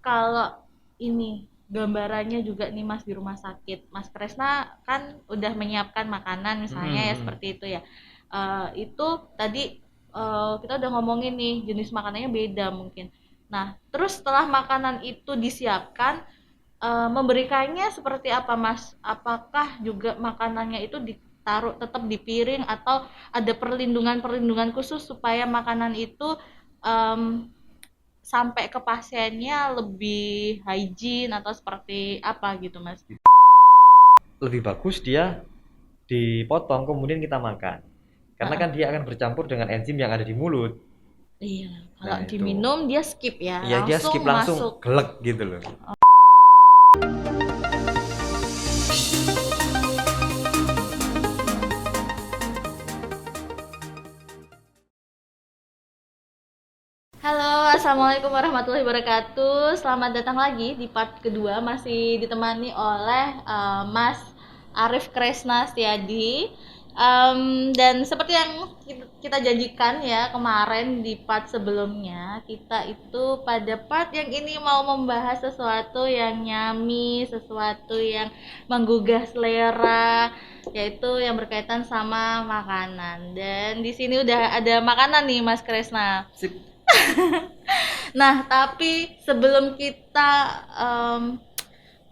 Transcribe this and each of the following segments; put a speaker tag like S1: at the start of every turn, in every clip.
S1: kalau ini gambarannya juga nih Mas di rumah sakit, Mas Kresna kan udah menyiapkan makanan misalnya ya
S2: Mm-mm.
S1: seperti itu ya. Itu tadi kita udah ngomongin nih jenis makanannya beda mungkin. Nah, terus setelah makanan itu disiapkan, memberikannya seperti apa Mas? Apakah juga makanannya itu ditaruh tetap di piring atau ada perlindungan-perlindungan khusus supaya makanan itu em, sampai ke pasiennya lebih hygiene atau seperti apa gitu Mas?
S2: Lebih bagus dia dipotong kemudian kita makan. Karena
S1: Heeh.
S2: kan dia akan bercampur dengan enzim yang ada di mulut.
S1: Iya, kalau
S2: Nah, itu.
S1: diminum dia skip ya,
S2: Ya dia
S1: langsung
S2: skip langsung
S1: masuk.
S2: gelek gitu loh.
S1: Halo, assalamualaikum warahmatullahi wabarakatuh. Selamat datang lagi di part kedua, masih ditemani oleh Mas Arif Kresna Setiadi. Dan seperti yang kita janjikan ya kemarin di part sebelumnya, kita itu pada part yang ini mau membahas sesuatu yang nyami, sesuatu yang menggugah selera, yaitu yang berkaitan sama makanan. Dan di sini udah ada makanan nih Mas Kresna.
S2: Sip.
S1: Nah, tapi sebelum kita em,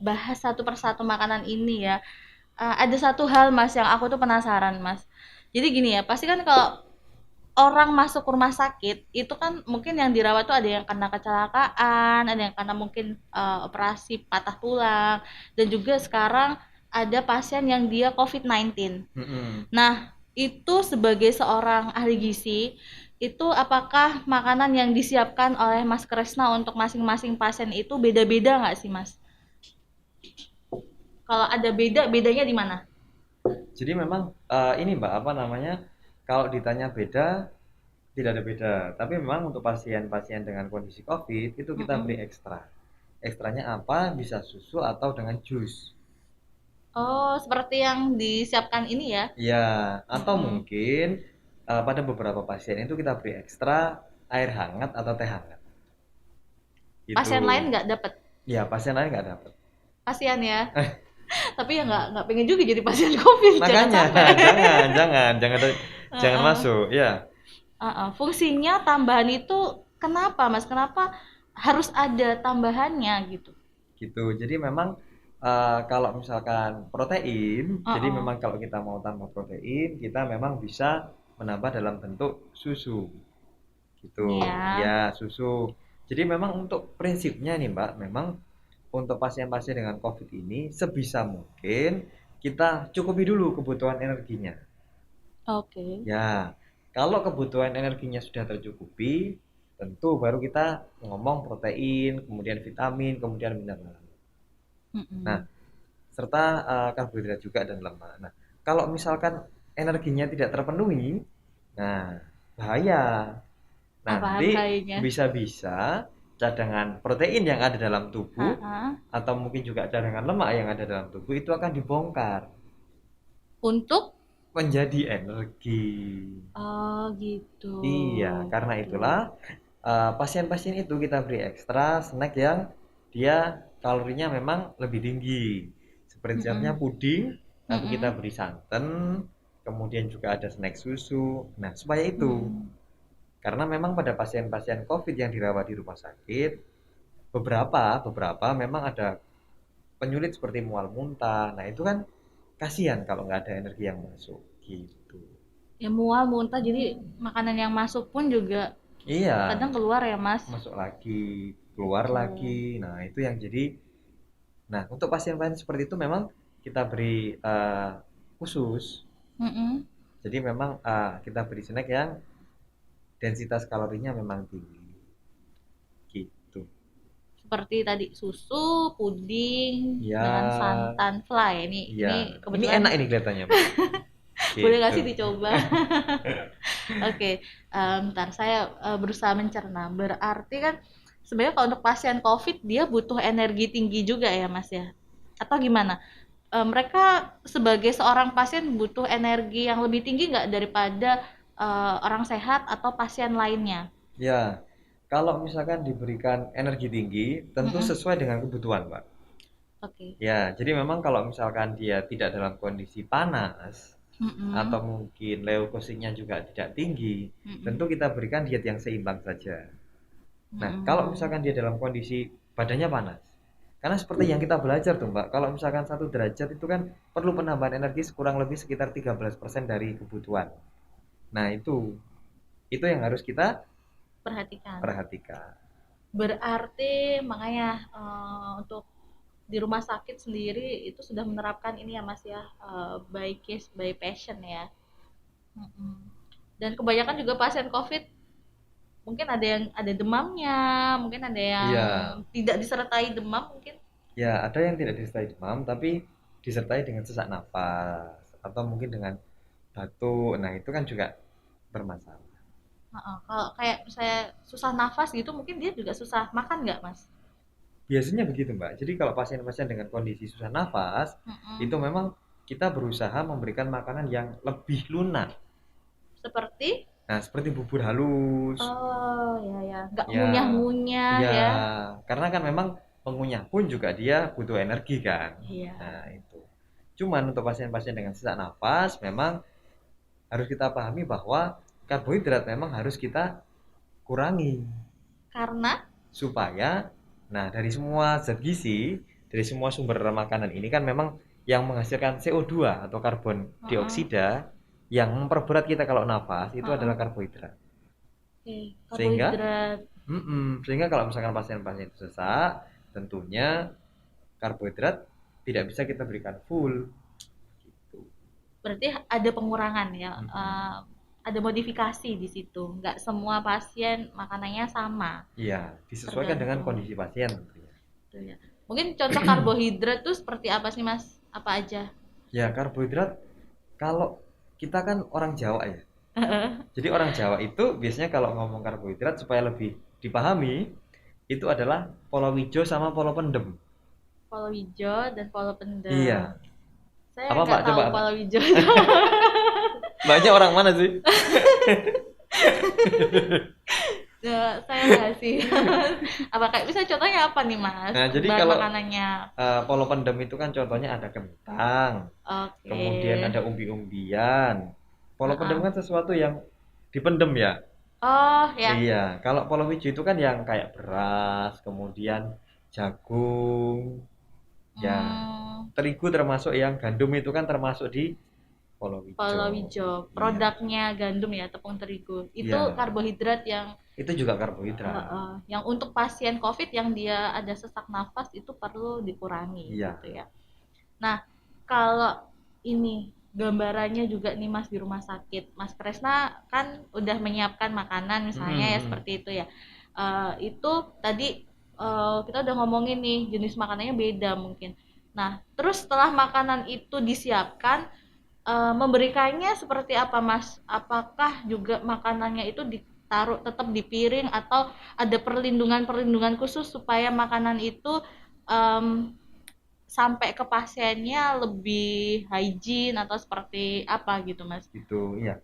S1: bahas satu persatu makanan ini ya, ada satu hal Mas yang aku tuh penasaran Mas. Jadi gini ya, pasti kan kalau orang masuk rumah sakit itu kan mungkin yang dirawat tuh ada yang kena kecelakaan, ada yang karena mungkin operasi patah tulang, dan juga sekarang ada pasien yang dia COVID-19.
S2: Mm-mm.
S1: Nah, itu sebagai seorang ahli gizi, itu apakah makanan yang disiapkan oleh Mas Kresna untuk masing-masing pasien itu beda-beda nggak sih, Mas? Kalau ada beda, bedanya di mana?
S2: Jadi memang ini Mbak apa namanya? Kalau ditanya beda, tidak ada beda. Tapi memang untuk pasien-pasien dengan kondisi COVID itu kita beri
S1: Mm-mm.
S2: ekstra. Ekstranya apa? Bisa susu atau dengan jus.
S1: Oh, seperti yang disiapkan ini ya?
S2: Ya, atau
S1: Mm-mm.
S2: mungkin pada beberapa pasien itu kita beri ekstra air hangat atau teh hangat. Itu.
S1: Pasien lain nggak dapat?
S2: Ya, pasien lain nggak dapat.
S1: Kasihan ya. Tapi ya nggak pengen juga jadi pasien COVID, jangan
S2: Makanya,
S1: sampai.
S2: jangan
S1: Heeh.
S2: masuk. Ya,
S1: Fungsinya tambahan itu kenapa, Mas? Kenapa harus ada tambahannya gitu?
S2: gitu. Jadi memang kalau misalkan protein, jadi
S1: Heeh.
S2: memang kalau kita mau tambah protein, kita memang bisa menambah dalam bentuk susu. Gitu.
S1: Iya.
S2: Ya, susu. Jadi memang untuk prinsipnya nih, Mbak, memang untuk pasien-pasien dengan COVID ini sebisa mungkin kita cukupi dulu kebutuhan energinya.
S1: Oke.
S2: Ya, kalau kebutuhan energinya sudah tercukupi, tentu baru kita ngomong protein, kemudian vitamin, kemudian mineral. Nah,
S1: Mm-mm.
S2: serta karbohidrat juga dan lemak. Nah, kalau misalkan energinya tidak terpenuhi, nah bahaya.
S1: Apa
S2: Nanti
S1: bahayanya?
S2: bisa-bisa cadangan protein yang ada dalam tubuh
S1: Ha-ha.
S2: atau mungkin juga cadangan lemak yang ada dalam tubuh itu akan dibongkar
S1: Untuk
S2: menjadi energi.
S1: oh gitu.
S2: Iya, karena itulah
S1: Gitu.
S2: pasien-pasien itu kita beri ekstra snack yang dia kalorinya memang lebih tinggi. Seperti contohnya
S1: Mm-mm.
S2: puding, nanti kita
S1: Mm-mm.
S2: beri santan, kemudian juga ada snack susu. Nah, supaya itu,
S1: Mm.
S2: karena memang pada pasien-pasien COVID yang dirawat di rumah sakit, beberapa memang ada penyulit seperti mual muntah. Nah, itu kan kasihan kalau nggak ada energi yang masuk, gitu.
S1: Ya mual muntah jadi makanan yang masuk pun juga
S2: Iya,
S1: kadang keluar ya Mas.
S2: masuk lagi, keluar
S1: Tuh.
S2: lagi. Nah, itu yang jadi. Nah, untuk pasien-pasien seperti itu memang kita beri khusus.
S1: Mm-mm.
S2: Jadi memang kita beri snack yang densitas kalorinya memang tinggi. Gitu.
S1: Seperti tadi susu, puding dengan
S2: Ya,
S1: santan fly.
S2: ya.
S1: Ini
S2: Ini
S1: kebetulan
S2: enak ini kelihatannya, Mbak.
S1: boleh nggak
S2: Gitu.
S1: sih dicoba? Oke, ntar saya berusaha mencerna. Berarti kan sebenarnya kalau untuk pasien COVID dia butuh energi tinggi juga ya Mas ya? Atau gimana? Mereka sebagai seorang pasien butuh energi yang lebih tinggi nggak daripada orang sehat atau pasien lainnya?
S2: Ya, Kalau misalkan diberikan energi tinggi, tentu
S1: Mm-mm.
S2: sesuai dengan kebutuhan, Mbak.
S1: Oke.
S2: Ya, jadi memang kalau misalkan dia tidak dalam kondisi panas, atau
S1: Mm-mm.
S2: mungkin leukositnya juga tidak tinggi, tentu
S1: Mm-mm.
S2: kita berikan diet yang seimbang saja. Nah, kalau
S1: Mm-mm.
S2: misalkan dia dalam kondisi badannya panas, karena seperti yang kita belajar tuh Mbak, kalau misalkan 1 derajat itu kan perlu penambahan energi kurang lebih sekitar 13% dari kebutuhan. Nah, itu yang harus kita
S1: Perhatikan.
S2: perhatikan.
S1: Berarti makanya untuk di rumah sakit sendiri itu sudah menerapkan ini ya Mas ya, by case by patient ya. Mm-mm. Dan kebanyakan juga pasien COVID mungkin ada yang ada demamnya, mungkin ada yang
S2: Iya,
S1: tidak disertai demam mungkin.
S2: ya ada yang tidak disertai demam, tapi disertai dengan sesak napas atau mungkin dengan batuk. Nah, itu kan juga bermasalah.
S1: Heeh, kalau kayak misalnya susah nafas gitu mungkin dia juga susah makan nggak Mas?
S2: Biasanya begitu, Mbak. Jadi kalau pasien-pasien dengan kondisi susah nafas, itu
S1: Mm-mm.
S2: memang kita berusaha memberikan makanan yang lebih lunak.
S1: Seperti
S2: Nah, seperti bubur halus,
S1: oh ya ya, nggak
S2: ya,
S1: ngunyah-ngunyah
S2: ya,
S1: ya.
S2: karena kan memang mengunyah pun juga dia butuh energi kan.
S1: Iya.
S2: Nah, itu. Cuman untuk pasien-pasien dengan sesak nafas, memang harus kita pahami bahwa karbohidrat memang harus kita kurangi
S1: Karena
S2: supaya, nah dari semua zat gizi, dari semua sumber makanan ini kan memang yang menghasilkan CO2 atau karbon
S1: heeh,
S2: dioksida yang memperberat kita kalau nafas itu
S1: heeh.
S2: adalah karbohidrat.
S1: Oke,
S2: Sehingga,
S1: karbohidrat.
S2: sehingga kalau misalkan pasien-pasien itu sesak, tentunya karbohidrat tidak bisa kita berikan full. Gitu.
S1: Berarti ada pengurangan ya,
S2: Mm-mm.
S1: ada modifikasi di situ. Nggak semua pasien makanannya sama,
S2: Iya, disesuaikan dengan
S1: tergantung.
S2: kondisi pasien tentunya.
S1: Gitu ya. Mungkin contoh karbohidrat tuh seperti apa sih Mas? Apa aja?
S2: Ya, karbohidrat kalau kita kan orang Jawa ya. Jadi orang Jawa itu biasanya kalau ngomong karbohidrat supaya lebih dipahami, itu adalah polowijo sama polo pendem.
S1: Palawija dan palawendang.
S2: Iya.
S1: Saya
S2: Apa
S1: nggak
S2: Mbak?
S1: tahu
S2: Coba apa?
S1: palawija.
S2: Mbaknya orang mana sih?
S1: Ya, saya nggak sih. Apa kayak bisa contohnya apa nih Mas?
S2: Nah, jadi
S1: Bahan
S2: kalau
S1: makanannya.
S2: polo pendem itu kan contohnya ada kentang,
S1: Oke.
S2: kemudian ada umbi-umbian. Polo pendem
S1: Heeh.
S2: kan sesuatu yang dipendem ya.
S1: Oh ya.
S2: Iya, kalau polowijo itu kan yang kayak beras, kemudian jagung, ya
S1: Hmm,
S2: terigu termasuk yang gandum itu kan termasuk di Polowijo.
S1: palawija.
S2: Iya,
S1: Produknya gandum ya, tepung terigu. Itu
S2: iya.
S1: karbohidrat yang
S2: Itu juga karbohidrat.
S1: yang untuk pasien COVID yang dia ada sesak nafas itu perlu dikurangi
S2: Iya.
S1: gitu ya. Nah, kalau ini gambarannya juga nih Mas di rumah sakit. Mas Kresna kan udah menyiapkan makanan misalnya ya
S2: Mm-mm.
S1: seperti itu ya. Itu tadi kita udah ngomongin nih jenis makanannya beda mungkin. Nah, terus setelah makanan itu disiapkan, memberikannya seperti apa Mas? Apakah juga makanannya itu ditaruh tetap di piring atau ada perlindungan-perlindungan khusus supaya makanan itu em, sampai ke pasiennya lebih hygiene atau seperti apa gitu Mas?
S2: Itu, iya.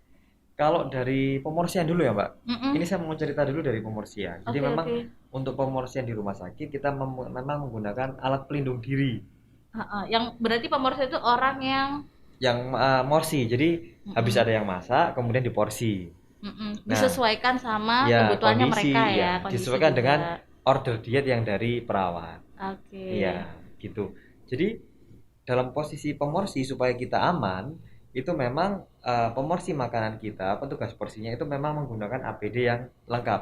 S2: Kalau dari pemorsian dulu ya, Mbak. Ini
S1: Mm-mm.
S2: saya mau cerita dulu dari pemorsian. Jadi
S1: Oke
S2: memang
S1: oke.
S2: untuk pemorsian di rumah sakit kita memang menggunakan alat pelindung diri
S1: Heeh, yang berarti pemorsi itu orang yang
S2: yang morsi. Jadi habis
S1: mm-mm,
S2: ada yang masak, kemudian diporsi.
S1: mm-mm,
S2: Nah,
S1: disesuaikan sama
S2: ya
S1: kebutuhannya
S2: kondisi,
S1: mereka ya,
S2: ya
S1: kondisi
S2: disesuaikan dengan
S1: juga.
S2: order diet yang dari perawat.
S1: Oke.
S2: Iya, gitu. Jadi dalam posisi pemorsi supaya kita aman, itu memang pemorsi makanan kita, petugas porsinya itu memang menggunakan APD yang lengkap.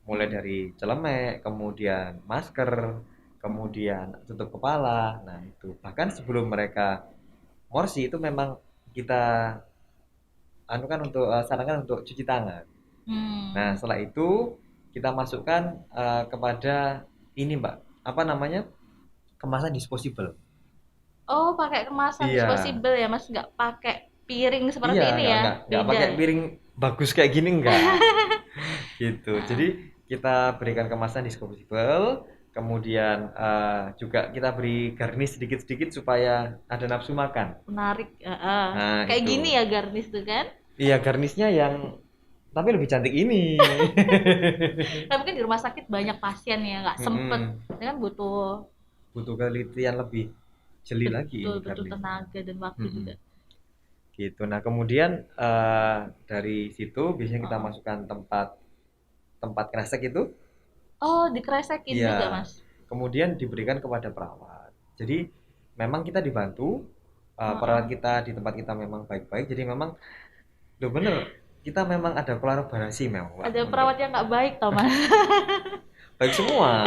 S2: Mulai
S1: Mm-mm,
S2: dari celemek, kemudian masker,
S1: mm-mm.
S2: kemudian tutup kepala. Nah, itu. Bahkan sebelum mereka morsi itu memang kita anu kan untuk sarankan untuk cuci tangan. Nah,
S1: Hmm.
S2: setelah itu kita masukkan kepada ini, Mbak. Apa namanya? Kemasan disposable.
S1: Oh, pakai kemasan
S2: Iya.
S1: disposable ya, Mas? Nggak pakai piring
S2: Iya,
S1: seperti ini ya?
S2: nggak
S1: Beda
S2: pakai
S1: ya?
S2: piring bagus kayak gini enggak. Gitu. Jadi
S1: Heeh.
S2: kita berikan kemasan disposable, kemudian juga kita beri garnish sedikit-sedikit supaya ada nafsu makan.
S1: Menarik. Heeh.
S2: Nah,
S1: Kayak
S2: itu.
S1: gini ya garnish tuh kan?
S2: Iya, garnishnya yang tapi lebih cantik ini.
S1: Tapi mungkin di rumah sakit banyak pasien ya, nggak sempet.
S2: Mm-mm.
S1: Ini kan butuh
S2: Butuh kelitian lebih jeli lagi
S1: betul
S2: ini
S1: betul
S2: Karlisnya.
S1: tenaga dan waktu
S2: Mm-mm.
S1: juga.
S2: Gitu. Nah, kemudian dari situ biasanya kita
S1: Heeh.
S2: masukkan tempat tempat kresek itu.
S1: Oh, dikresekin
S2: Iya.
S1: juga, Mas.
S2: Kemudian diberikan kepada perawat. Jadi memang kita dibantu, perawat
S1: Heeh.
S2: kita di tempat kita memang baik-baik. Jadi memang loh bener, kita memang ada kolaborasi memang, Pak,
S1: Ada
S2: untuk
S1: perawat yang nggak baik tau, Mas.
S2: baik semua.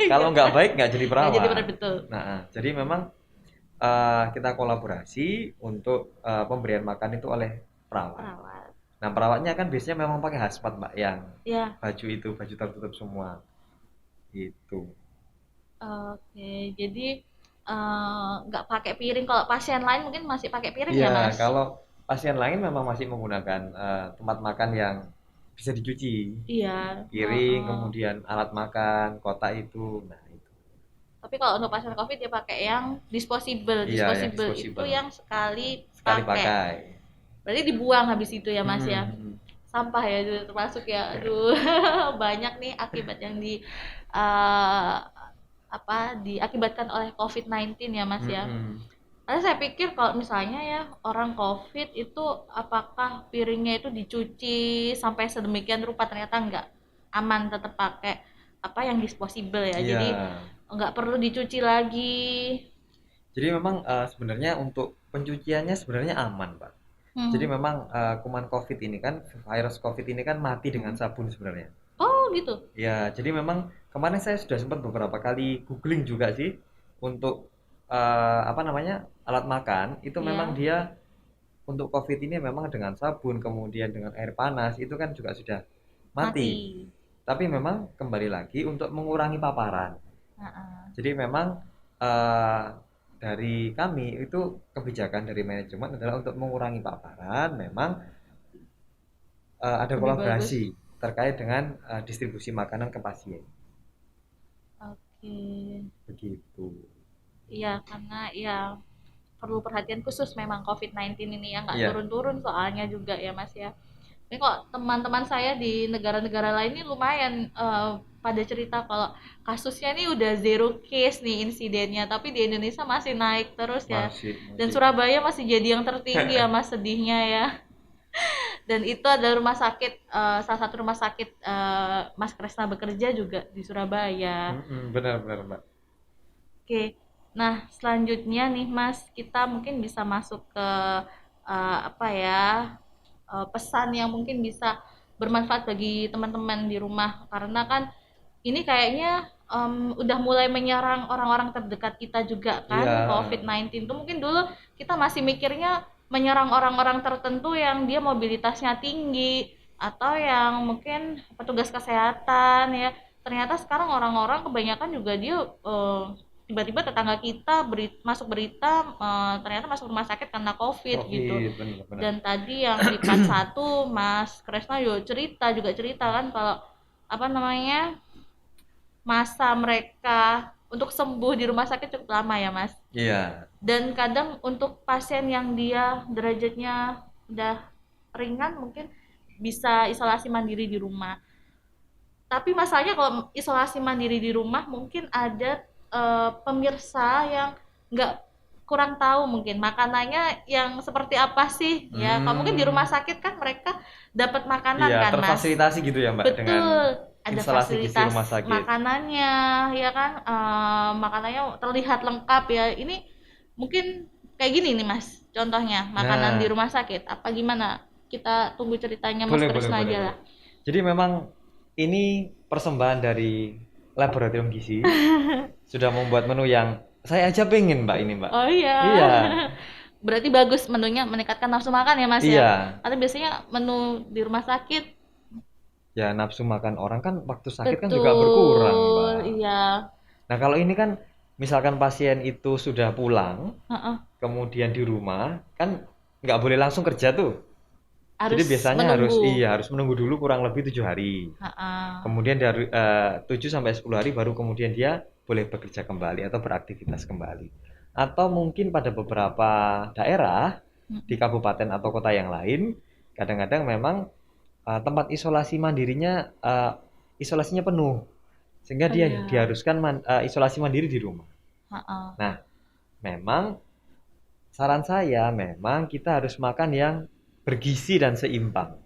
S1: Iya
S2: Kalau nggak
S1: kan?
S2: baik nggak jadi
S1: Nggak jadi
S2: perawat.
S1: benar betul.
S2: Nah, jadi memang kita kolaborasi untuk pemberian makan itu oleh perawat.
S1: Perawat.
S2: Nah, perawatnya kan biasanya memang pakai hazmat, Mbak, yang
S1: Ya,
S2: baju itu, baju tertutup semua. Gitu.
S1: oke. Jadi nggak pakai piring. Kalau pasien lain mungkin masih pakai piring
S2: Iya,
S1: ya, Mas?
S2: kalau pasien lain memang masih menggunakan tempat makan yang bisa dicuci.
S1: Iya.
S2: Piring,
S1: Heeh.
S2: kemudian alat makan, kotak itu. Nah, itu.
S1: Tapi kalau untuk pasien COVID dia pakai yang disposable.
S2: Iya, yang
S1: Disposable itu
S2: disposable.
S1: yang sekali
S2: Sekali
S1: pakai.
S2: pakai.
S1: Berarti dibuang habis itu ya, Mas ya.
S2: Hmm.
S1: Sampah ya itu termasuk ya. Aduh, banyak nih akibat yang eh, diakibatkan oleh COVID-19 ya, Mas ya.
S2: Hmm.
S1: Karena saya pikir kalau misalnya ya orang COVID itu apakah piringnya itu dicuci sampai sedemikian rupa, ternyata enggak, aman, tetap pakai yang disposable ya.
S2: Iya.
S1: Jadi nggak perlu dicuci lagi.
S2: Jadi memang sebenarnya untuk pencuciannya sebenarnya aman, Pak. Jadi
S1: Hmm.
S2: memang kuman COVID ini kan, virus COVID ini kan mati dengan
S1: Hmm.
S2: sabun sebenarnya.
S1: Oh gitu.
S2: Ya, jadi memang kemarin saya sudah sempat beberapa kali googling juga sih untuk apa namanya alat makan itu memang
S1: Ya,
S2: dia untuk COVID ini memang dengan sabun kemudian dengan air panas itu kan juga sudah mati.
S1: mati.
S2: Tapi memang kembali lagi untuk mengurangi paparan.
S1: Heeh.
S2: Jadi memang eh, dari kami itu kebijakan dari manajemen adalah untuk mengurangi paparan. Memang ada
S1: Lebih bagus.
S2: kolaborasi terkait dengan distribusi makanan ke pasien.
S1: Oke.
S2: Begitu.
S1: Iya, karena ya perlu perhatian khusus memang COVID-19 ini ya, nggak
S2: Iya.
S1: turun-turun soalnya juga ya, Mas ya. Ini kok teman-teman saya di negara-negara lain ini lumayan pada cerita kalau kasusnya ini udah zero case nih insidennya, tapi di Indonesia masih naik terus ya.
S2: Masih,
S1: Dan
S2: masih.
S1: Surabaya masih jadi yang tertinggi ya, Mas, sedihnya ya. Dan itu adalah rumah sakit, salah satu rumah sakit Mas Kresna bekerja juga di Surabaya.
S2: Benar, benar, Mbak.
S1: Oke, nah selanjutnya nih Mas, kita mungkin bisa masuk ke pesan yang mungkin bisa bermanfaat bagi teman-teman di rumah, karena kan ini kayaknya udah mulai menyerang orang-orang terdekat kita juga kan,
S2: Iya,
S1: COVID-19 itu mungkin dulu kita masih mikirnya menyerang orang-orang tertentu yang dia mobilitasnya tinggi atau yang mungkin petugas kesehatan ya. Ternyata sekarang orang-orang kebanyakan juga dia tiba-tiba tetangga kita masuk berita ternyata masuk rumah sakit karena COVID gitu.
S2: COVID, benar, benar.
S1: Dan tadi yang di part 1 Mas Kresna juga cerita kan kalau apa namanya masa mereka untuk sembuh di rumah sakit cukup lama ya, Mas.
S2: Iya,
S1: Dan kadang untuk pasien yang dia derajatnya udah ringan mungkin bisa isolasi mandiri di rumah. Tapi masalahnya kalau isolasi mandiri di rumah mungkin ada pemirsa yang nggak kurang tahu mungkin makanannya yang seperti apa sih ya. Kalau mungkin di
S2: hmm,
S1: rumah sakit kan mereka dapat makanan
S2: iya,
S1: kan, Mas.
S2: terfasilitasi gitu ya, Mbak, dengan
S1: Betul, ada
S2: instalasi gizi
S1: fasilitas
S2: rumah sakit.
S1: makanannya, ya kan? Makanannya terlihat lengkap ya. Ini mungkin kayak gini nih, Mas. Contohnya makanan di
S2: Nah,
S1: rumah sakit. Apa gimana? Kita tunggu ceritanya Mas
S2: boleh, boleh,
S1: Krisna
S2: boleh,
S1: aja
S2: boleh.
S1: lah.
S2: Jadi memang ini persembahan dari laboratorium gizi sudah membuat menu yang saya aja pengen, Mbak, ini, Mbak.
S1: Oh iya.
S2: Iya,
S1: Berarti bagus menunya meningkatkan nafsu makan ya, Mas ya.
S2: iya.
S1: Atau biasanya menu di rumah sakit
S2: Ya nafsu makan orang kan waktu sakit kan juga berkurang,
S1: betul,
S2: Mbak.
S1: iya.
S2: Nah, kalau ini kan misalkan pasien itu sudah pulang,
S1: Heeh.
S2: kemudian di rumah, kan nggak boleh langsung kerja tuh. Jadi
S1: Harus
S2: biasanya harus
S1: menunggu.
S2: iya harus menunggu dulu kurang lebih 7 hari.
S1: Heeh.
S2: Kemudian dari 7 sampai 10 hari baru kemudian dia boleh bekerja kembali atau beraktivitas kembali. Atau mungkin pada beberapa daerah di
S1: Mm-mm.
S2: kabupaten atau kota yang lain, kadang-kadang memang tempat isolasi mandirinya isolasinya penuh sehingga
S1: Oh
S2: dia
S1: iya.
S2: diharuskan isolasi mandiri di rumah.
S1: Heeh.
S2: Nah, memang saran saya memang kita harus makan yang bergizi dan seimbang.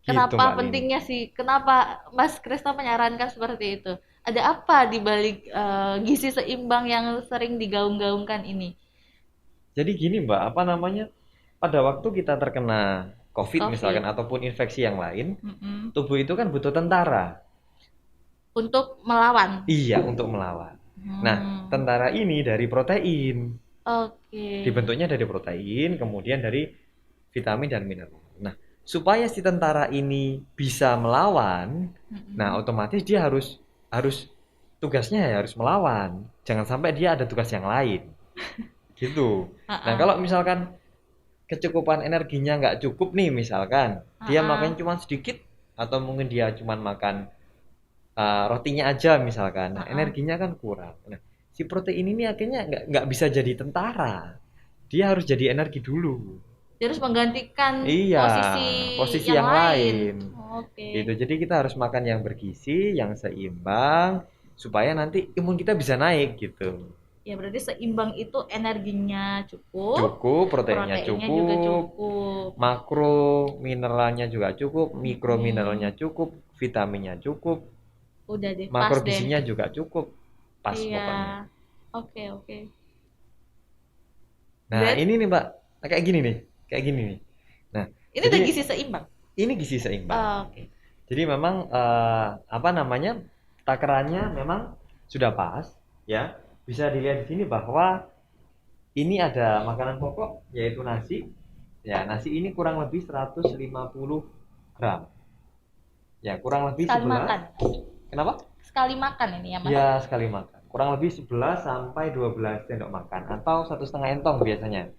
S2: Gitu
S1: Kenapa
S2: Mbak Lini.
S1: pentingnya sih? Kenapa Mas Krisna menyarankan seperti itu? Ada apa di balik gizi seimbang yang sering digaung-gaungkan ini?
S2: Jadi gini Mbak, apa namanya? Pada waktu kita terkena COVID misalkan
S1: COVID.
S2: ataupun infeksi yang lain,
S1: Mm-mm.
S2: tubuh itu kan butuh tentara.
S1: Untuk melawan.
S2: Iya, untuk melawan. Nah,
S1: Hmm.
S2: tentara ini dari protein.
S1: Oke.
S2: Dibentuknya dari protein, kemudian dari vitamin dan mineral. Nah, supaya si tentara ini bisa melawan, nah
S1: Mm-mm.
S2: otomatis dia harus harus tugasnya ya harus melawan. Jangan sampai dia ada tugas yang lain. Gitu. Nah,
S1: Ha-ah.
S2: kalau misalkan kecukupan energinya nggak cukup nih misalkan, dia
S1: Ha-ah.
S2: makan cuma sedikit atau mungkin dia cuma makan rotinya aja misalkan. Nah,
S1: Ha-ah.
S2: energinya kan kurang. Nah, si protein ini akhirnya nggak bisa jadi tentara. Dia harus jadi energi dulu.
S1: Dia harus menggantikan
S2: Iya,
S1: posisi
S2: posisi
S1: yang
S2: yang
S1: lain.
S2: lain.
S1: Oke.
S2: Gitu. Jadi kita harus makan yang bergizi, yang seimbang, supaya nanti imun kita bisa naik gitu.
S1: Ya berarti seimbang itu energinya cukup,
S2: Cukup, proteinnya
S1: proteinnya juga
S2: cukup,
S1: cukup.
S2: makro mineralnya juga cukup, mikro mineralnya
S1: Mm-mm.
S2: cukup, vitaminnya cukup,
S1: Udah deh, pas
S2: makro
S1: deh.
S2: gizinya juga cukup. Pas
S1: Iya.
S2: pokoknya.
S1: Oke, oke.
S2: Nah,
S1: Berat.
S2: ini nih, Mbak. Nah, kayak gini nih. Kayak gini nih. Nah,
S1: Ini
S2: jadi
S1: udah gizi seimbang.
S2: ini gizi seimbang.
S1: Oke.
S2: Jadi memang apa namanya? Takarannya memang sudah pas, ya. Bisa dilihat di sini bahwa ini ada makanan pokok yaitu nasi. Ya, nasi ini kurang lebih 150 gram. Ya, kurang lebih
S1: Sekali
S2: 11.
S1: makan.
S2: Kenapa?
S1: Sekali makan ini ya, Mas.
S2: Ya, sekali makan. Kurang lebih 11 sampai 12 sendok makan atau 1,5 entong biasanya.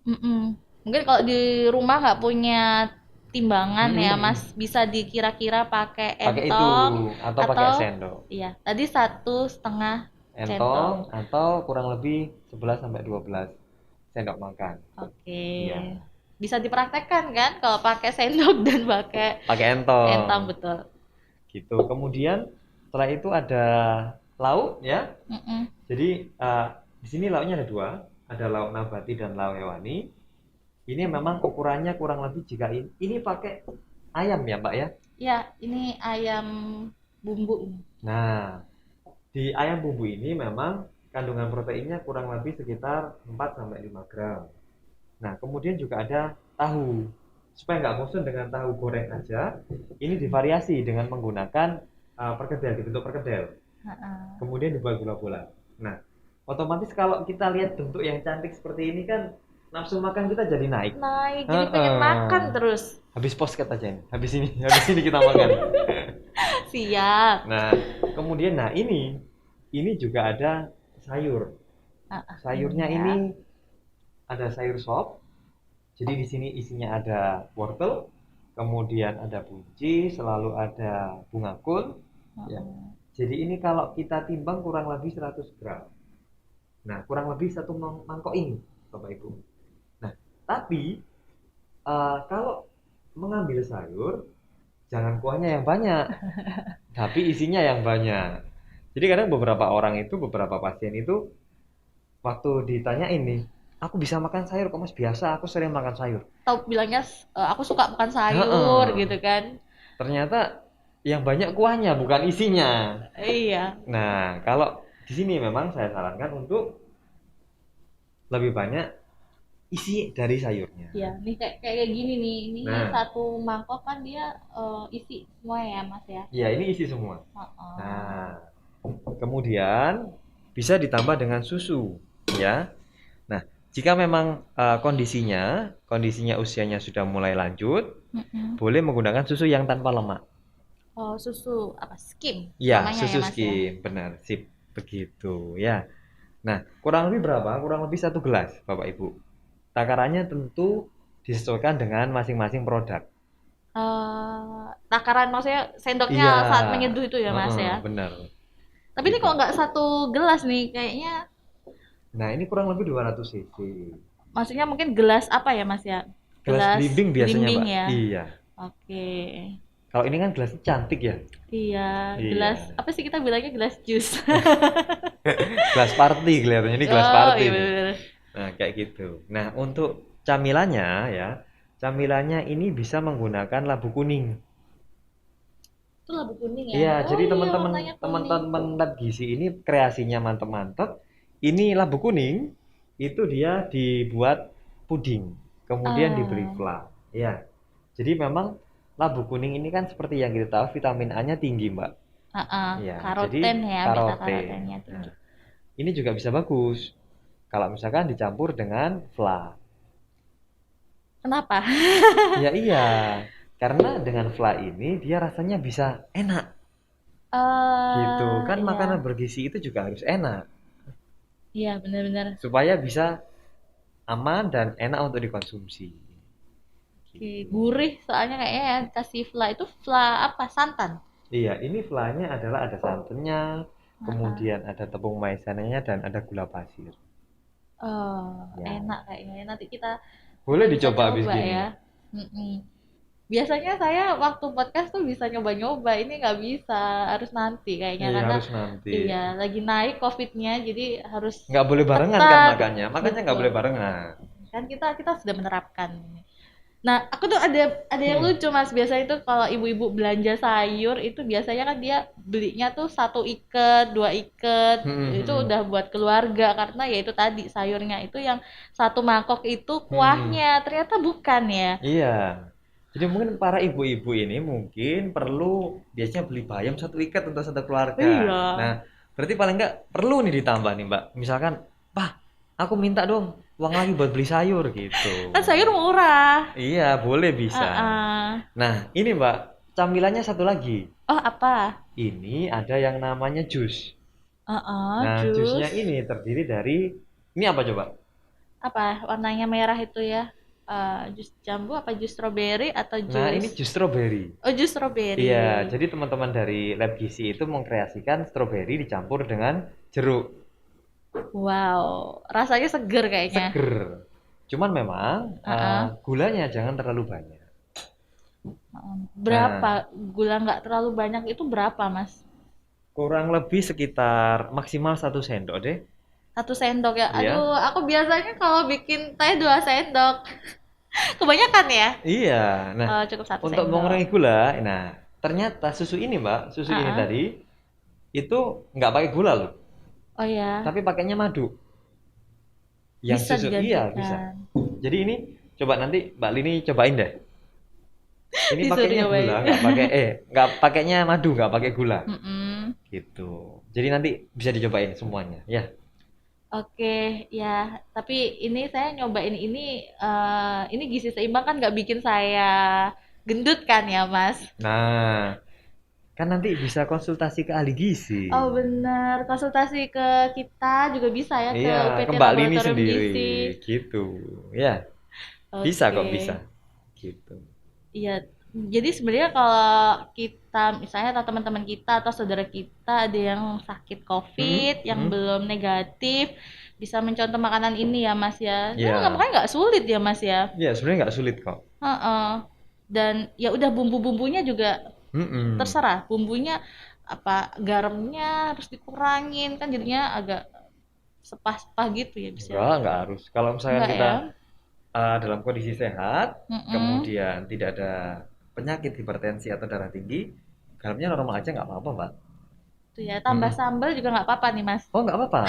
S1: Mm-mm. Mungkin kalau di rumah nggak punya timbangan ya, Mas,
S2: Mm-mm.
S1: bisa dikira-kira pakai
S2: Pakai itu
S1: entong
S2: atau pakai
S1: atau
S2: sendok.
S1: iya, tadi 1,5 sendok.
S2: Entong atau kurang lebih 11 sampai 12 sendok makan.
S1: Oke.
S2: Iya,
S1: Bisa dipraktekkan kan kalau pakai sendok dan pakai
S2: pakai entong.
S1: entong betul.
S2: Gitu. Kemudian setelah itu ada lauk ya.
S1: Mm-mm.
S2: Jadi di sini lauknya ada dua, ada lauk nabati dan lauk hewani. Ini memang ukurannya kurang lebih jika ini pakai ayam ya, Mbak ya.
S1: Ya, ini ayam bumbu ini.
S2: Nah, di ayam bumbu ini memang kandungan proteinnya kurang lebih sekitar 4 sampai 5 gram. Nah, kemudian juga ada tahu. Supaya nggak bosan dengan tahu goreng aja, ini divariasi dengan menggunakan perkedel, dibentuk perkedel.
S1: Ha-ha.
S2: Kemudian dibuat bola-bola. Nah, otomatis kalau kita lihat bentuk yang cantik seperti ini kan nafsu makan kita jadi naik.
S1: Naik, jadi pengen
S2: Heeh.
S1: makan terus.
S2: Habis posket aja ini. Habis ini kita makan.
S1: Siap.
S2: Nah, kemudian ini juga ada sayur.
S1: Ah, ini
S2: Sayurnya
S1: ya.
S2: ini ada sayur sop. Jadi di sini isinya ada wortel, kemudian ada buncis, selalu ada bunga kol, ya.
S1: Heeh.
S2: Jadi ini kalau kita timbang kurang lebih 100 gram. Nah, kurang lebih satu mangkok ini, Bapak Ibu. Nah, tapi kalau mengambil sayur, jangan kuahnya yang banyak, tapi isinya yang banyak. Jadi kadang beberapa pasien itu waktu ditanya ini, aku bisa makan sayur kok Mas biasa, aku sering makan sayur.
S1: Tahu bilangnya aku suka makan sayur
S2: Heeh.
S1: gitu kan.
S2: Ternyata yang banyak kuahnya bukan isinya.
S1: Iya.
S2: Nah, kalau di sini memang saya sarankan untuk lebih banyak isi dari sayurnya.
S1: Iya, nih kayak kayak gini nih. Ini
S2: Nah,
S1: satu mangkok kan dia isi semua ya, Mas ya.
S2: ya ini isi semua.
S1: Heeh.
S2: Nah, kemudian bisa ditambah dengan susu, ya. Nah, jika memang kondisinya usianya sudah mulai lanjut,
S1: Mm-mm.
S2: boleh menggunakan susu yang tanpa lemak.
S1: Oh, susu apa? Skim
S2: Ya,
S1: namanya ya,
S2: susu
S1: Mas ya.
S2: skim, benar, sip, begitu, ya. Nah, kurang lebih berapa? Kurang lebih 1 gelas, Bapak Ibu. Takarannya tentu disesuaikan dengan masing-masing produk.
S1: Takaran maksudnya sendoknya
S2: Iya,
S1: saat menyeduh itu ya, Mas
S2: heeh,
S1: ya.
S2: benar,
S1: Tapi ini
S2: gitu.
S1: kok nggak 1 gelas nih, kayaknya
S2: Nah, ini kurang lebih 200 cc.
S1: maksudnya mungkin gelas apa ya, Mas ya?
S2: Gelas
S1: Gelas
S2: belimbing biasanya,
S1: belimbing
S2: Mbak.
S1: ya.
S2: Iya.
S1: Oke.
S2: Kalau ini kan gelasnya cantik ya.
S1: Iya, gelas
S2: Iya.
S1: apa sih kita bilangnya gelas jus.
S2: Gelas party kelihatannya ini gelas
S1: Oh,
S2: party
S1: iya
S2: nih.
S1: bener-bener.
S2: Nah, kayak gitu. Nah, untuk camilannya ya, camilannya ini bisa menggunakan labu kuning.
S1: Itu labu kuning ya?
S2: Iya,
S1: Oh
S2: jadi
S1: iya,
S2: teman-teman
S1: warnanya kuning.
S2: teman-teman lab gizi ini kreasinya mantep-mantep. Ini labu kuning itu dia dibuat puding, kemudian diberi
S1: Ah,
S2: fla. Ya, jadi memang labu kuning ini kan seperti yang kita tahu vitamin A-nya tinggi, Mbak. Ya, jadi
S1: karoten ya, beta
S2: karoten.
S1: karotennya
S2: Nah,
S1: tinggi.
S2: ini juga bisa bagus kalau misalkan dicampur dengan fla.
S1: Kenapa?
S2: Ya iya, karena dengan fla ini dia rasanya bisa enak gitu. Kan makanan
S1: Iya,
S2: bergizi itu juga harus enak
S1: iya benar-benar.
S2: supaya bisa aman dan enak untuk dikonsumsi.
S1: Oke,
S2: Gitu.
S1: gurih soalnya kayaknya ya kasih fla itu fla apa? Santan.
S2: Iya, ini flanya adalah ada santannya,
S1: Ah,
S2: kemudian ada tepung maizenanya dan ada gula pasir.
S1: oh,
S2: Ya,
S1: enak kayaknya. Nanti kita kita
S2: boleh
S1: bisa
S2: dicoba habis
S1: coba
S2: gini.
S1: ya. Mm-mm. Biasanya saya waktu podcast tuh bisa nyoba-nyoba, ini nggak bisa, harus nanti kayaknya
S2: Iya,
S1: karena
S2: harus nanti.
S1: iya lagi naik COVID-nya, jadi harus
S2: Nggak boleh barengan kan
S1: ketat,
S2: makanya, makanya nggak
S1: betul.
S2: boleh barengan.
S1: Kan kita sudah menerapkan. Nah, aku tuh ada yang
S2: Hmm.
S1: lucu Mas. Biasanya tuh kalau ibu-ibu belanja sayur itu biasanya kan dia belinya tuh satu ikat, dua ikat.
S2: Hmm, hmm,
S1: Itu
S2: hmm.
S1: udah buat keluarga karena ya itu tadi sayurnya itu yang satu mangkok itu
S2: Hmm.
S1: kuahnya. Ternyata bukan ya.
S2: Iya. Jadi mungkin para ibu-ibu ini mungkin perlu biasanya beli bayam satu ikat untuk satu keluarga.
S1: Iya.
S2: Nah, berarti paling nggak perlu nih ditambah nih Mbak. Misalkan, Pak, aku minta dong uang lagi buat beli sayur gitu.
S1: Kan sayur murah.
S2: Iya, boleh bisa.
S1: Ah.
S2: Nah, ini Mbak, camilannya satu lagi.
S1: Oh, apa?
S2: Ini ada yang namanya jus. Nah, jusnya
S1: Jus.
S2: ini terdiri dari ini apa coba?
S1: Apa? Warnanya merah itu ya. Jus jambu apa jus strawberry atau
S2: Nah,
S1: jus?
S2: ini jus strawberry.
S1: Oh, jus
S2: Iya,
S1: strawberry.
S2: jadi teman-teman dari Lab Gizi itu mengkreasikan stroberi dicampur dengan jeruk.
S1: Wow, rasanya seger kayaknya.
S2: Seger. Cuman memang
S1: Heeh.
S2: gulanya jangan terlalu banyak.
S1: Berapa
S2: Nah,
S1: gula nggak terlalu banyak itu berapa, Mas?
S2: kurang lebih sekitar maksimal 1 sendok deh.
S1: 1 sendok ya.
S2: Iya.
S1: Aduh, aku biasanya kalau bikin teh 2 sendok. Kebanyakan ya?
S2: Iya. Nah,
S1: Cukup satu
S2: untuk
S1: sendok.
S2: mengurangi gula, nah ternyata susu ini, Mbak, susu ini
S1: Heeh.
S2: tadi itu nggak pakai gula loh,
S1: Oh ya,
S2: tapi pakainya madu. Yang
S1: bisa
S2: susu iya bisa.
S1: digantikan.
S2: Jadi ini coba nanti Mbak Lini cobain deh. Ini
S1: Disuruh
S2: pakainya gula,
S1: nyobain.
S2: nggak pakainya madu, nggak pakai gula.
S1: Mm-mm.
S2: Gitu. Jadi nanti bisa dicobain semuanya, ya.
S1: Oke, ya. Tapi ini saya nyobain ini gizi seimbang kan nggak bikin saya gendut kan ya, Mas?
S2: Nah, kan nanti bisa konsultasi ke ahli gizi.
S1: Oh benar, konsultasi ke kita juga bisa ya ke
S2: Iya, ke
S1: UPT
S2: Mbak Lini
S1: Laboratorium
S2: sendiri,
S1: Gizi.
S2: gitu. Ya, bisa
S1: Oke,
S2: kok bisa, gitu.
S1: iya. Jadi sebenarnya kalau kita misalnya atau teman-teman kita atau saudara kita ada yang sakit
S2: Hmm,
S1: COVID, yang
S2: hmm.
S1: belum negatif, bisa mencontoh makanan ini ya Mas ya. Nah, nggak
S2: Ya,
S1: makanya nggak sulit ya Mas ya.
S2: ya sebenarnya nggak sulit kok.
S1: Heeh. Dan ya udah bumbu-bumbunya juga
S2: Hmm,
S1: terserah. Bumbunya apa garamnya harus dikurangin kan jadinya agak sepah-sepah gitu ya bisa.
S2: nggak harus. Kalau misalkan
S1: Enggak
S2: kita
S1: ya?
S2: dalam kondisi sehat,
S1: Mm-mm.
S2: kemudian tidak ada penyakit hipertensi atau darah tinggi, garamnya normal aja nggak apa-apa, Mbak.
S1: Tuh ya, tambah
S2: Mm-mm.
S1: sambal juga nggak apa-apa nih Mas.
S2: Oh, nggak apa-apa.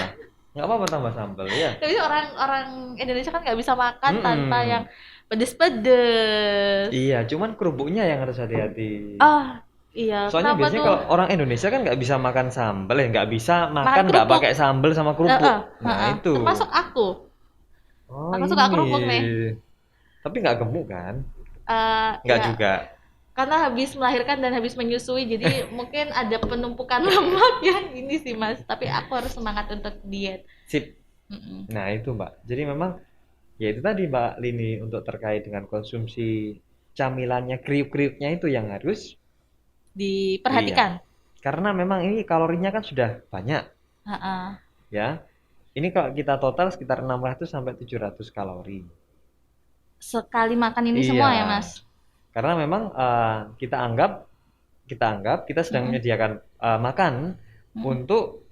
S2: Nggak apa-apa tambah sambal, ya.
S1: Tapi orang-orang Indonesia kan nggak bisa makan tanpa yang
S2: Mm-mm.
S1: pedes-pedes.
S2: Iya, cuman kerupuknya yang harus hati-hati.
S1: Ah, iya.
S2: Soalnya
S1: Kenapa
S2: biasanya
S1: tuh
S2: kalau orang Indonesia kan nggak bisa makan sambal ya, nggak bisa
S1: makan
S2: makan nggak
S1: kerupuk?
S2: pakai sambal sama kerupuk.
S1: Heeh,
S2: Nah
S1: heeh.
S2: itu.
S1: Termasuk aku.
S2: Oh
S1: Aku suka
S2: ini.
S1: kerupuk nih.
S2: Tapi nggak gemuk kan? Nggak
S1: Ya,
S2: juga.
S1: karena habis melahirkan dan habis menyusui, jadi mungkin ada penumpukan lemak yang ini sih Mas. Tapi aku harus semangat untuk diet.
S2: Sip.
S1: Mm-mm.
S2: Nah itu Mbak. Jadi memang ya itu tadi Mbak Lini untuk terkait dengan konsumsi camilannya kriuk-kriuknya itu yang harus iya.
S1: Diperhatikan.
S2: Karena memang ini kalorinya kan sudah banyak
S1: Heeh.
S2: ya. Ini kalau kita total sekitar 600 sampai 700 kalori.
S1: Sekali makan ini
S2: Iya.
S1: semua ya Mas.
S2: Karena memang kita sedang
S1: Mm-mm.
S2: menyediakan makan
S1: Mm-mm.
S2: untuk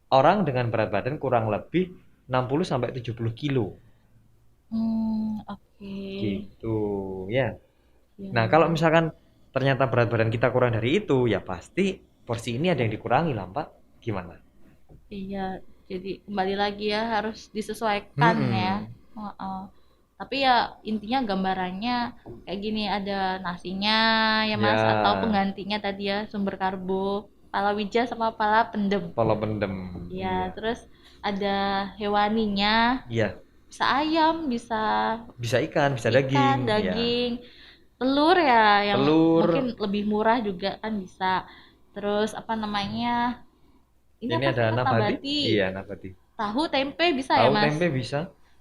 S2: orang dengan berat badan kurang lebih 60 sampai 70 kilo
S1: Oke.
S2: gitu ya.
S1: Ya,
S2: Nah, kalau misalkan ternyata berat badan kita kurang dari itu, ya pasti porsi ini ada yang dikurangi lah, Pak. Gimana?
S1: iya. Jadi kembali lagi ya harus disesuaikan ya.
S2: Mm-mm.
S1: Heeh. Tapi ya intinya gambarannya kayak gini, ada nasinya ya Mas, atau
S2: Ya,
S1: penggantinya tadi ya sumber karbo, palawija sama pala pendem.
S2: kalau pendem,
S1: Ya,
S2: iya.
S1: terus ada hewaninya,
S2: Iya,
S1: bisa ayam, bisa
S2: bisa ikan, bisa
S1: ikan,
S2: daging, ya.
S1: daging, telur ya yang
S2: Telur,
S1: mungkin lebih murah juga kan bisa. Terus apa namanya? Ini
S2: ini
S1: apa sih
S2: ada
S1: Mas,
S2: nabati?
S1: nabati?
S2: Iya, nabati.
S1: Tahu, tempe bisa ya
S2: Tahu
S1: Mas?
S2: tempe bisa?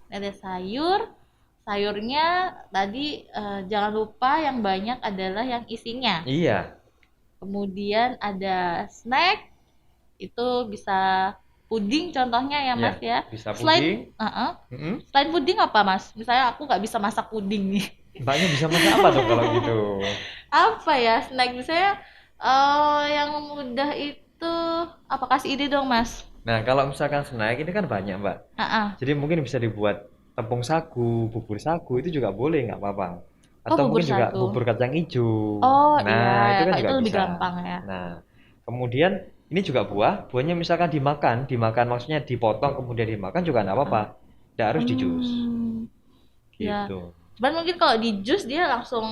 S1: Ada sayur. Sayurnya tadi jangan lupa yang banyak adalah yang isinya.
S2: Iya,
S1: Kemudian ada snack, itu bisa puding contohnya ya
S2: iya.
S1: Mas ya.
S2: Bisa
S1: Selain
S2: puding. Mm-mm.
S1: selain puding apa Mas? Misalnya aku nggak bisa masak puding nih.
S2: Mbaknya bisa masak apa dong kalau gitu?
S1: Apa ya snack misalnya yang mudah itu apa, kasih ide dong Mas?
S2: Nah, kalau misalkan snack ini kan banyak, Mbak.
S1: Ah,
S2: Jadi mungkin bisa dibuat tepung sagu, bubur sagu itu juga boleh, nggak apa-apa.
S1: oh
S2: Atau
S1: bubur
S2: mungkin juga
S1: sagu.
S2: bubur kacang hijau.
S1: Oh iya,
S2: Nah, itu kan
S1: kalau itu
S2: juga
S1: lebih
S2: bisa.
S1: gampang ya.
S2: Nah, kemudian ini juga buahnya misalkan dimakan maksudnya dipotong kemudian dimakan juga nggak apa-apa.
S1: Ah.
S2: Nggak harus di jus.
S1: Hmm, ya.
S2: Gitu.
S1: Cuman mungkin kalau di jus dia langsung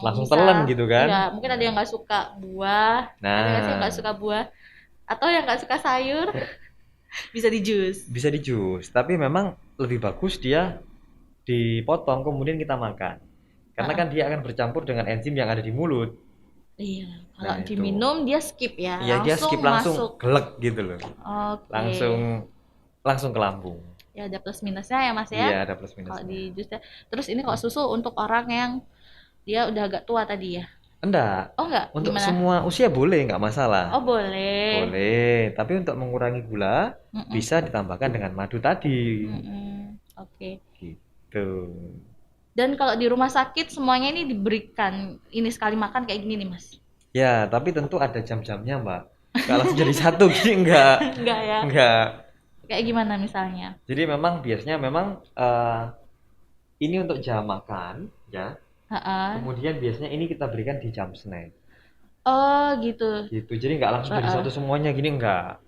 S2: Langsung
S1: bisa,
S2: telen gitu kan?
S1: ya mungkin ada yang nggak suka buah, ada nggak sih yang nggak
S2: Nah,
S1: suka buah, atau yang nggak suka sayur, bisa di jus.
S2: bisa di jus, tapi memang lebih bagus dia dipotong kemudian kita makan. Karena kan dia akan bercampur dengan enzim yang ada di mulut.
S1: Iya, kalau
S2: Nah, itu.
S1: diminum dia skip ya,
S2: Iya, dia
S1: langsung
S2: skip langsung
S1: masuk.
S2: gelek gitu loh.
S1: Oke.
S2: Langsung langsung ke lambung.
S1: Ya ada plus minusnya ya Mas ya.
S2: Iya, ada plus
S1: Kalau
S2: minusnya.
S1: di jus ya. Terus ini kok susu untuk orang yang dia udah agak tua tadi ya.
S2: Enggak,
S1: Oh enggak,
S2: untuk
S1: gimana?
S2: semua usia boleh, nggak masalah.
S1: Oh boleh.
S2: Boleh, tapi untuk mengurangi gula
S1: Mm-mm.
S2: bisa ditambahkan dengan madu tadi.
S1: Mm-mm. Oke.
S2: Gitu.
S1: Dan kalau di rumah sakit semuanya ini diberikan ini sekali makan kayak gini nih Mas.
S2: Ya, tapi tentu ada jam-jamnya, Mbak. Nggak langsung jadi satu gini, enggak.
S1: Enggak ya.
S2: Enggak.
S1: Kayak gimana misalnya?
S2: Jadi memang biasanya memang ini untuk jam makan, ya.
S1: Ha-ha.
S2: Kemudian biasanya ini kita berikan di jam snack.
S1: Oh gitu.
S2: Gitu. Jadi nggak langsung jadi
S1: Ha-ha.
S2: satu semuanya gini, enggak.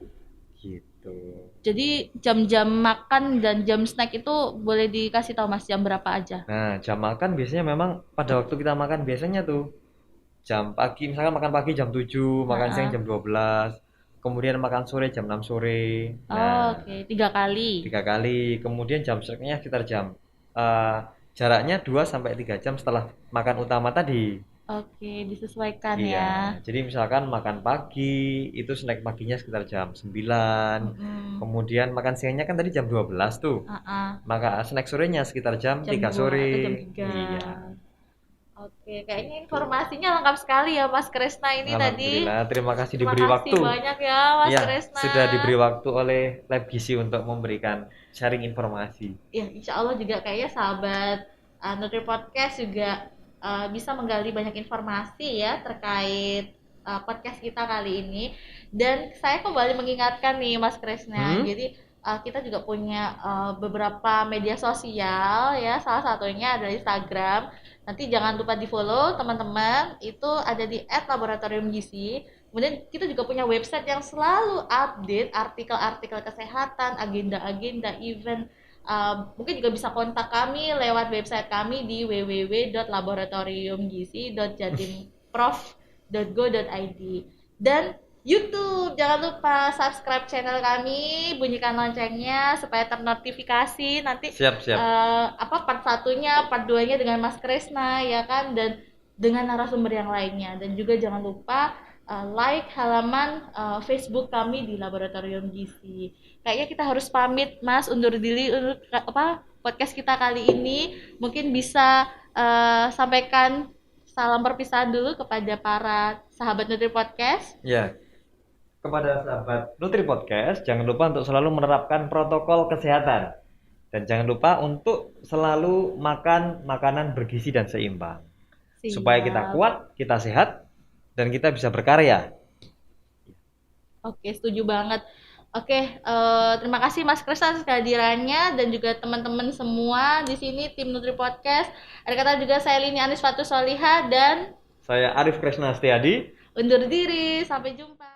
S2: Gitu.
S1: Jadi jam-jam makan dan jam snack itu boleh dikasih tahu Mas jam berapa aja?
S2: Nah, jam makan biasanya memang pada waktu kita makan biasanya tuh jam pagi, misalkan makan pagi jam 7, makan siang
S1: Ha-ha.
S2: jam 12, kemudian makan sore jam 6 sore.
S1: Oh,
S2: Nah,
S1: oke, 3 kali.
S2: 3 kali. Kemudian jam snacknya sekitar eh, jaraknya 2 sampai 3 jam setelah makan utama tadi.
S1: Oke, disesuaikan
S2: Iya,
S1: ya.
S2: jadi misalkan makan pagi, itu snack paginya sekitar jam 9,
S1: Mm-mm.
S2: kemudian makan siangnya kan tadi jam 12 tuh.
S1: Ah,
S2: Maka snack sorenya sekitar jam
S1: jam
S2: 3
S1: 2
S2: sore.
S1: atau jam 3.
S2: Iya,
S1: Oke, kayaknya informasinya lengkap sekali ya Mas Kresna ini tadi.
S2: alhamdulillah. Terima kasih
S1: Terima
S2: diberi
S1: kasih
S2: waktu.
S1: banyak ya Mas
S2: Ya,
S1: Kresna.
S2: sudah diberi waktu oleh Lab Gizi untuk memberikan sharing informasi.
S1: Ya, insya Allah juga kayaknya sahabat Nutri Podcast juga bisa menggali banyak informasi ya terkait podcast kita kali ini. Dan saya kembali mengingatkan nih Mas Kresna,
S2: Hmm?
S1: jadi kita juga punya beberapa media sosial ya, salah satunya adalah Instagram. Nanti jangan lupa di follow teman-teman, itu ada di @laboratoriumgizi. Kemudian kita juga punya website yang selalu update artikel-artikel kesehatan, agenda-agenda, event. Mungkin juga bisa kontak kami lewat website kami di www.laboratoriumgizi.jatimprof.go.id. Dan YouTube, jangan lupa subscribe channel kami, bunyikan loncengnya supaya ternotifikasi nanti
S2: Siap, siap.
S1: part satunya, part 2-nya dengan Mas Kresna ya kan, dan dengan narasumber yang lainnya. Dan juga jangan lupa like halaman Facebook kami di Laboratorium Gizi. Kayaknya kita harus pamit Mas, undur diri untuk podcast kita kali ini. Mungkin bisa sampaikan salam perpisahan dulu kepada para sahabat Nutri Podcast.
S2: Ya, kepada sahabat Nutri Podcast, jangan lupa untuk selalu menerapkan protokol kesehatan. Dan jangan lupa untuk selalu makan makanan bergizi dan seimbang. supaya kita
S1: Siap.
S2: kuat, kita sehat, dan kita bisa berkarya.
S1: Oke, setuju banget. Oke, terima kasih Mas Kresna atas kehadirannya dan juga teman-teman semua di sini tim Nutri Podcast. Ada kata juga saya Lini Anis Fatu Soliha dan
S2: Saya Arif Kresna Setiadi.
S1: undur diri. Sampai jumpa.